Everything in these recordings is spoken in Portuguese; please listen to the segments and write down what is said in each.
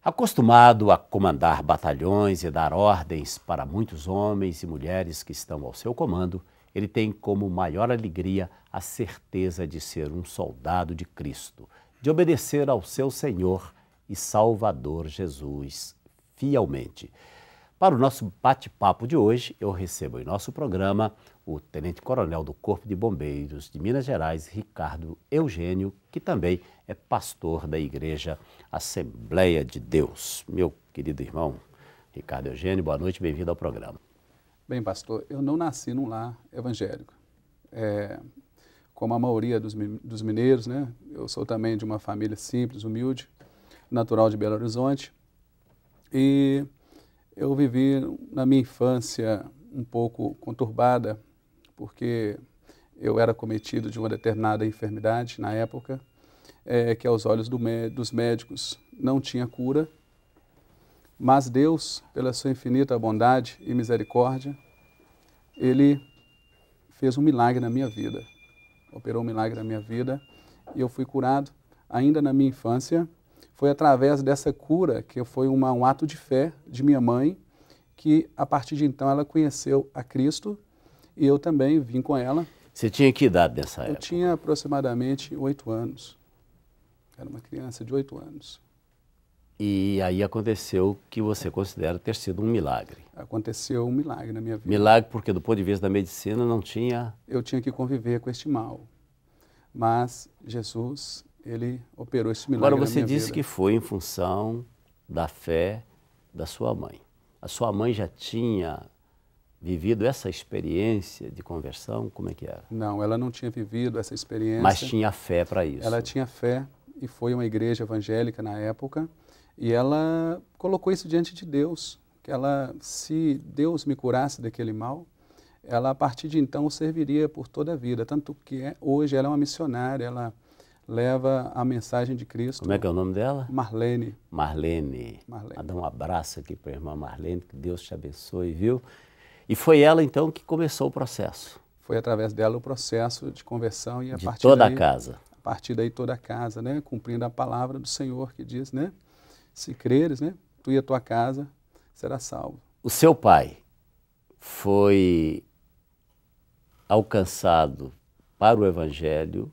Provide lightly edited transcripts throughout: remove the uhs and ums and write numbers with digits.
Acostumado a comandar batalhões e dar ordens para muitos homens e mulheres que estão ao seu comando, ele tem como maior alegria a certeza de ser um soldado de Cristo, de obedecer ao seu Senhor e Salvador Jesus fielmente. Para o nosso bate-papo de hoje, eu recebo em nosso programa o Tenente-Coronel do Corpo de Bombeiros de Minas Gerais, Ricardo Eugênio, que também é pastor da Igreja Assembleia de Deus. Meu querido irmão Ricardo Eugênio, boa noite, bem-vindo ao programa. Bem, pastor, eu não nasci num lar evangélico. Como a maioria dos mineiros, né? Eu sou também de uma família simples, humilde, natural de Belo Horizonte. E eu vivi na minha infância um pouco conturbada, porque eu era cometido de uma determinada enfermidade na época, que aos olhos dos médicos não tinha cura, mas Deus, pela sua infinita bondade e misericórdia, Ele fez um milagre na minha vida, operou um milagre na minha vida e eu fui curado ainda na minha infância. Foi através dessa cura, que foi um ato de fé de minha mãe, que a partir de então ela conheceu a Cristo e eu também vim com ela. Você tinha que idade nessa época? Eu tinha aproximadamente 8 anos. Era uma criança de 8 anos. E aí aconteceu o que você considera ter sido um milagre. Aconteceu um milagre na minha vida. Milagre porque do ponto de vista da medicina não tinha... Eu tinha que conviver com este mal. Mas Jesus, Ele operou esse milagre na minha vida. Agora você disse que foi em função da fé da sua mãe. A sua mãe já tinha vivido essa experiência de conversão? Como é que era? Não, ela não tinha vivido essa experiência. Mas tinha fé para isso? Ela tinha fé e foi uma igreja evangélica na época. E ela colocou isso diante de Deus, que ela, se Deus me curasse daquele mal, ela a partir de então o serviria por toda a vida. Tanto que hoje ela é uma missionária, ela leva a mensagem de Cristo. Como é que é o nome dela? Marlene. Marlene. Vou dar um abraço aqui para a irmã Marlene, que Deus te abençoe, viu? E foi ela então que começou o processo? Foi através dela o processo de conversão e a partir toda daí, a casa? A partir daí toda a casa, né? Cumprindo a palavra do Senhor que diz, né? Se creres, né? Tu e a tua casa será salvo. O seu pai foi alcançado para o Evangelho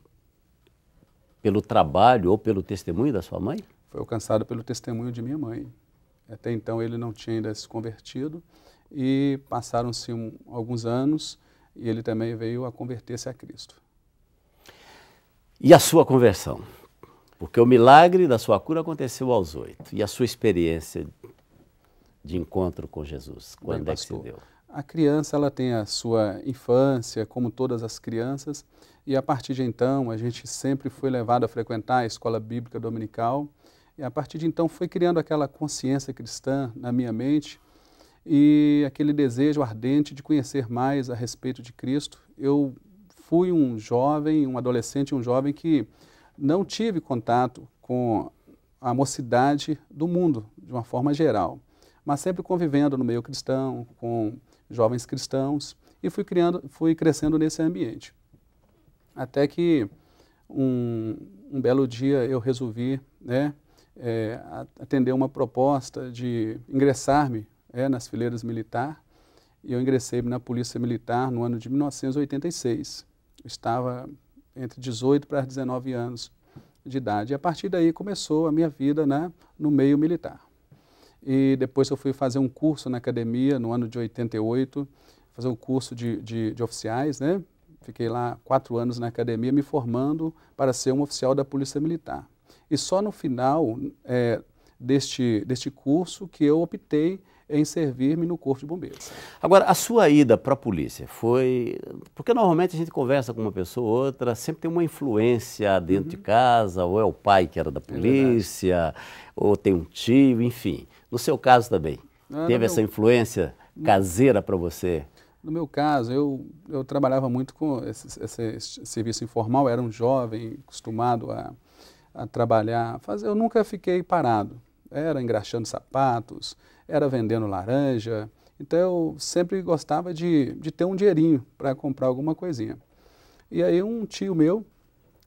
pelo trabalho ou pelo testemunho da sua mãe? Foi alcançado pelo testemunho de minha mãe. Até então ele não tinha ainda se convertido e passaram-se alguns anos e ele também veio a converter-se a Cristo. E a sua conversão? Porque o milagre da sua cura aconteceu aos 8. E a sua experiência de encontro com Jesus? Quando é que se deu? A criança ela tem a sua infância, como todas as crianças, e a partir de então a gente sempre foi levado a frequentar a escola bíblica dominical, e a partir de então foi criando aquela consciência cristã na minha mente e aquele desejo ardente de conhecer mais a respeito de Cristo. Eu fui um jovem, um adolescente, um jovem que não tive contato com a mocidade do mundo, de uma forma geral, mas sempre convivendo no meio cristão, com jovens cristãos, e fui crescendo nesse ambiente. Até que um belo dia eu resolvi, né, atender uma proposta de ingressar-me nas fileiras militar, e eu ingressei na Polícia Militar no ano de 1986. Eu estava entre 18 para 19 anos de idade. E a partir daí começou a minha vida, né, no meio militar. E depois eu fui fazer um curso na academia no ano de 88, fazer um curso de oficiais, né? Fiquei lá 4 anos na academia me formando para ser um oficial da Polícia Militar. E só no final deste curso que eu optei em servir-me no Corpo de Bombeiros. Agora, a sua ida para a polícia foi... Porque normalmente a gente conversa com uma pessoa ou outra, sempre tem uma influência dentro de casa, ou é o pai que era da polícia, ou tem um tio, enfim. No seu caso também, teve essa influência caseira para você? No meu caso, eu trabalhava muito com esse serviço informal, era um jovem acostumado a trabalhar, eu nunca fiquei parado. Era engraxando sapatos, era vendendo laranja, então eu sempre gostava de ter um dinheirinho para comprar alguma coisinha. E aí um tio meu,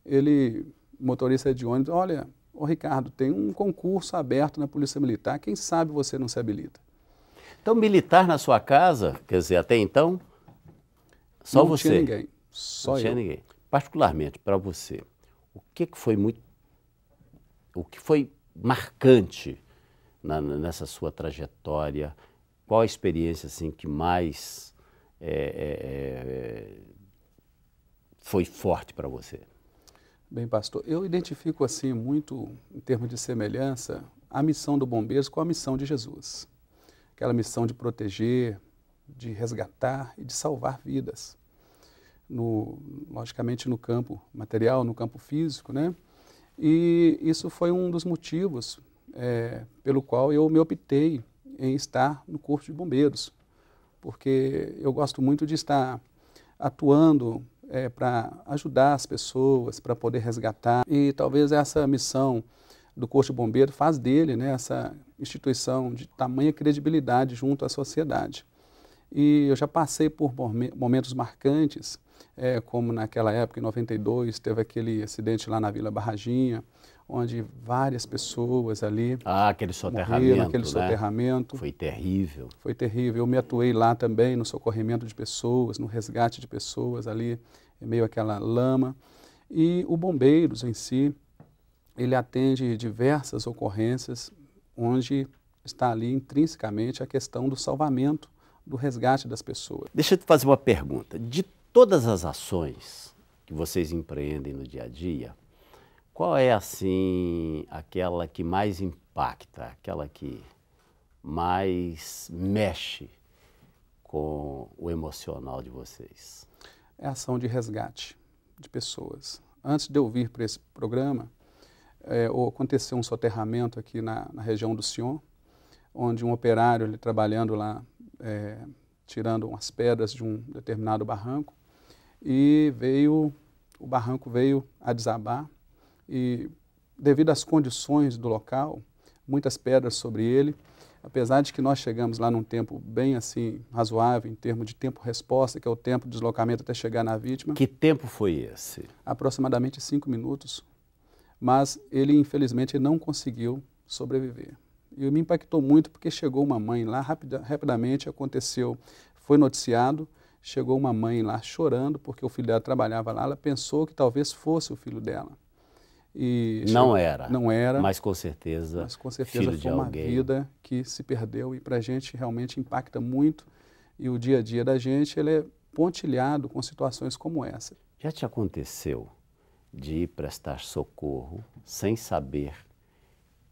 ele, motorista de ônibus, olha, ô Ricardo, tem um concurso aberto na Polícia Militar, quem sabe você não se habilita? Então, militar na sua casa, quer dizer, até então, só não você? Não tinha ninguém, só não tinha eu. ninguém. Particularmente para você, o que foi marcante nessa sua trajetória? Qual a experiência assim, que mais foi forte para você? Bem, pastor, eu identifico assim muito, em termos de semelhança, a missão do Bombeiros com a missão de Jesus. Aquela missão de proteger, de resgatar e de salvar vidas. Logicamente no campo material, no campo físico, né? E isso foi um dos motivos pelo qual eu me optei em estar no Corpo de Bombeiros, porque eu gosto muito de estar atuando para ajudar as pessoas, para poder resgatar. E talvez essa missão do Corpo de Bombeiros faz dele, né, essa instituição de tamanha credibilidade junto à sociedade. E eu já passei por momentos marcantes, como naquela época, em 92, teve aquele acidente lá na Vila Barraginha, onde várias pessoas ali aquele soterramento, morreram, aquele né? soterramento. Foi terrível. Foi terrível. Eu me atuei lá também no socorrimento de pessoas, no resgate de pessoas ali, em meio àquela lama. E o Bombeiros em si, ele atende diversas ocorrências onde está ali intrinsecamente a questão do salvamento, do resgate das pessoas. Deixa eu te fazer uma pergunta. De todas as ações que vocês empreendem no dia a dia, qual é, assim, aquela que mais impacta, aquela que mais mexe com o emocional de vocês? É a ação de resgate de pessoas. Antes de eu vir para esse programa, aconteceu um soterramento aqui na região do Sion, onde um operário, ele trabalhando lá, tirando umas pedras de um determinado barranco, e o barranco veio a desabar, e devido às condições do local, muitas pedras sobre ele, apesar de que nós chegamos lá num tempo bem assim razoável, em termos de tempo-resposta, que é o tempo de deslocamento até chegar na vítima. Que tempo foi esse? Aproximadamente 5 minutos, mas ele infelizmente não conseguiu sobreviver. E me impactou muito porque chegou uma mãe lá, rapidamente aconteceu, foi noticiado, chegou uma mãe lá chorando porque o filho dela trabalhava lá, ela pensou que talvez fosse o filho dela. E não era. Não era. Mas com certeza filho de foi uma alguém. vida que se perdeu e para a gente realmente impacta muito. E o dia a dia da gente ele é pontilhado com situações como essa. Já te aconteceu de ir prestar socorro sem saber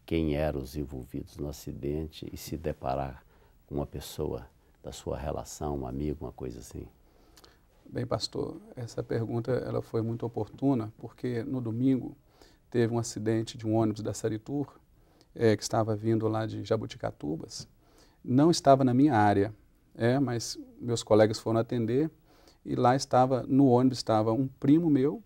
quem eram os envolvidos no acidente e se deparar com uma pessoa da sua relação, um amigo, uma coisa assim? Bem, pastor, essa pergunta ela foi muito oportuna porque no domingo teve um acidente de um ônibus da Saritur, que estava vindo lá de Jabuticatubas. Não estava na minha área, mas meus colegas foram atender e lá estava, no ônibus estava um primo meu,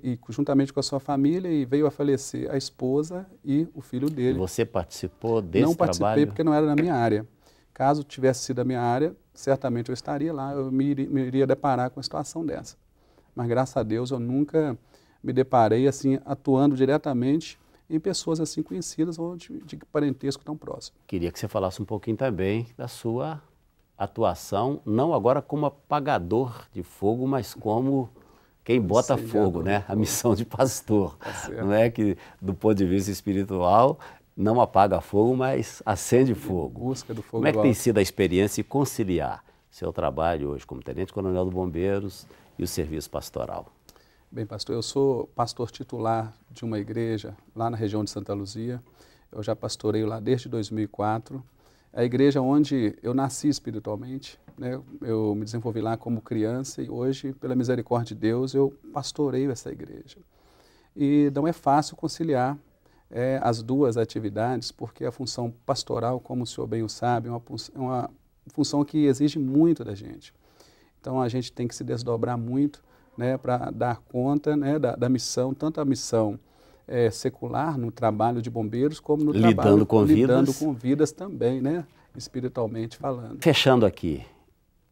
e juntamente com a sua família, e veio a falecer a esposa e o filho dele. E você participou desse trabalho? Não participei porque não era na minha área. Caso tivesse sido a minha área, certamente eu estaria lá, eu me iria deparar com uma situação dessa. Mas graças a Deus eu nunca me deparei assim, atuando diretamente em pessoas assim conhecidas ou de parentesco tão próximo. Queria que você falasse um pouquinho também da sua atuação, não agora como apagador de fogo, mas como quem bota fogo, né? A missão de pastor. Não é que, do ponto de vista espiritual, não apaga fogo, mas acende fogo. Busca do fogo. Como é que tem sido a experiência de conciliar seu trabalho hoje como tenente-coronel do Bombeiros e o serviço pastoral? Bem, pastor, eu sou pastor titular de uma igreja lá na região de Santa Luzia. Eu já pastoreio lá desde 2004. É a igreja onde eu nasci espiritualmente, né? Eu me desenvolvi lá como criança e hoje, pela misericórdia de Deus, eu pastoreio essa igreja. E não é fácil conciliar as duas atividades, porque a função pastoral, como o senhor bem o sabe, é uma função que exige muito da gente. Então a gente tem que se desdobrar muito, né, para dar conta, né, da missão, tanto a missão secular no trabalho de bombeiros, como no lidando trabalho com vidas também, né, espiritualmente falando. Fechando aqui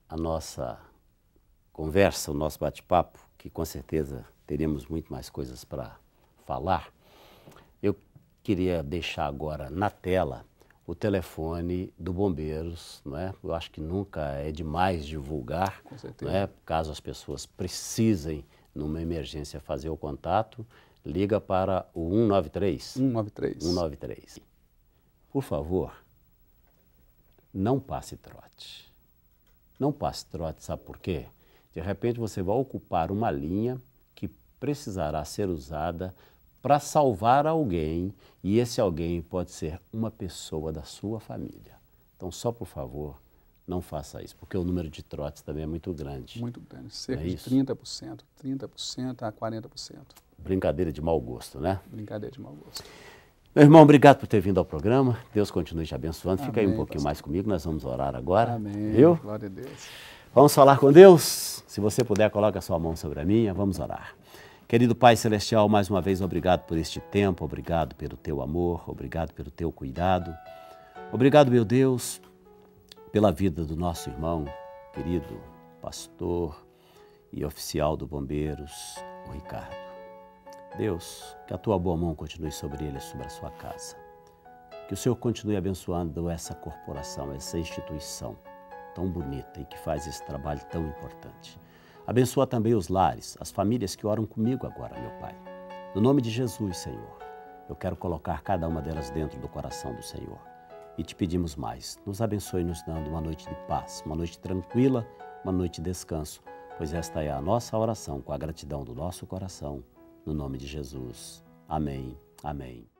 a nossa conversa, o nosso bate-papo, que com certeza teremos muito mais coisas para falar, queria deixar agora na tela o telefone do Bombeiros, não é? Eu acho que nunca é demais divulgar, Com certeza. não é? Caso as pessoas precisem, numa emergência, fazer o contato, liga para o 193. 193. 193. Por favor, não passe trote. Não passe trote, sabe por quê? De repente você vai ocupar uma linha que precisará ser usada para salvar alguém, e esse alguém pode ser uma pessoa da sua família. Então, só por favor, não faça isso, porque o número de trotes também é muito grande. Muito grande, cerca É de isso? 30%, 30% a 40%. Brincadeira de mau gosto, né? Brincadeira de mau gosto. Meu irmão, obrigado por ter vindo ao programa. Deus continue te abençoando. Fica aí um Amém, pouquinho pastor. mais comigo, nós vamos orar agora. Amém. Viu? Glória a Deus. Vamos falar com Deus? Se você puder, coloque a sua mão sobre a minha, vamos orar. Querido Pai Celestial, mais uma vez, obrigado por este tempo, obrigado pelo teu amor, obrigado pelo teu cuidado. Obrigado, meu Deus, pela vida do nosso irmão, querido pastor e oficial do Bombeiros, o Ricardo. Deus, que a tua boa mão continue sobre ele e sobre a sua casa. Que o Senhor continue abençoando essa corporação, essa instituição tão bonita e que faz esse trabalho tão importante. Abençoa também os lares, as famílias que oram comigo agora, meu Pai. No nome de Jesus, Senhor, eu quero colocar cada uma delas dentro do coração do Senhor. E te pedimos mais, nos abençoe nos dando uma noite de paz, uma noite tranquila, uma noite de descanso, pois esta é a nossa oração com a gratidão do nosso coração. No nome de Jesus. Amém. Amém.